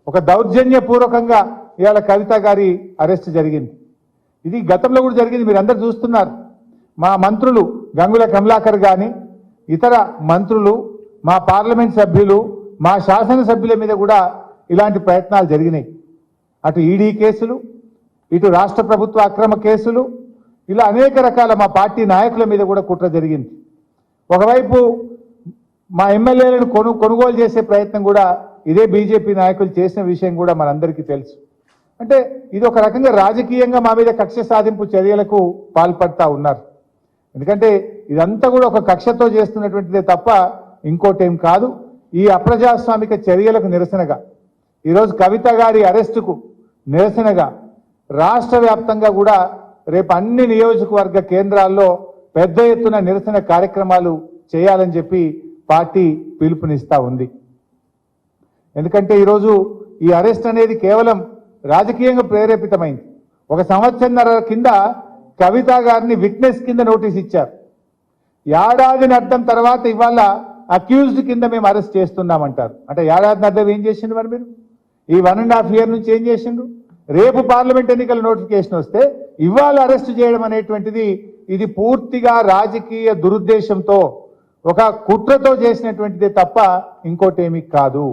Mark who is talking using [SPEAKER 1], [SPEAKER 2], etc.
[SPEAKER 1] ఒక దౌర్జన్యపూర్వకంగా ఇవాళ కవిత గారి అరెస్ట్ జరిగింది. ఇది గతంలో కూడా జరిగింది, మీరు అందరు చూస్తున్నారు. మా మంత్రులు గంగుల కమలాకర్ గాని ఇతర మంత్రులు, మా పార్లమెంట్ సభ్యులు, మా శాసనసభ్యుల మీద కూడా ఇలాంటి ప్రయత్నాలు జరిగినాయి. అటు ఈడీ కేసులు, ఇటు రాష్ట్ర ప్రభుత్వ అక్రమ కేసులు, ఇలా అనేక రకాల మా పార్టీ నాయకుల మీద కూడా కుట్ర జరిగింది. ఒకవైపు మా ఎమ్మెల్యేలను కొనుగోలు చేసే ప్రయత్నం కూడా ఇదే బీజేపీ నాయకులు చేసిన విషయం కూడా మనందరికీ తెలుసు. అంటే ఇది ఒక రకంగా రాజకీయంగా మా మీద కక్ష సాధింపు చర్యలకు పాల్పడతా ఉన్నారు. ఎందుకంటే ఇదంతా కూడా ఒక కక్షతో చేస్తున్నటువంటిదే తప్ప ఇంకోటేం కాదు. ఈ అప్రజాస్వామిక చర్యలకు నిరసనగా ఈరోజు కవిత గారి అరెస్టుకు నిరసనగా రాష్ట్ర వ్యాప్తంగా కూడా రేపు అన్ని నియోజకవర్గ కేంద్రాల్లో పెద్ద ఎత్తున నిరసన కార్యక్రమాలు చేయాలని చెప్పి పార్టీ పిలుపునిస్తా ఉంది. ఎందుకంటే ఈరోజు ఈ అరెస్ట్ అనేది కేవలం రాజకీయంగా ప్రేరేపితమైంది. 1 సంవత్సరంన్నర కింద కవిత గారిని విట్నెస్ కింద నోటీస్ ఇచ్చారు. ఏడాదిని అర్థం తర్వాత ఇవాళ అక్యూజ్డ్ కింద మేము అరెస్ట్ చేస్తున్నామంటారు. అంటే ఏడాదిని అర్థం ఏం చేసిండు మరి మీరు? ఈ 1.5 year నుంచి ఏం చేసిండు? రేపు పార్లమెంట్ ఎన్నికల నోటిఫికేషన్ వస్తే ఇవాళ అరెస్ట్ చేయడం అనేటువంటిది ఇది పూర్తిగా రాజకీయ దురుద్దేశంతో ఒక కుట్రతో చేసినటువంటిదే తప్ప ఇంకోటేమీ కాదు.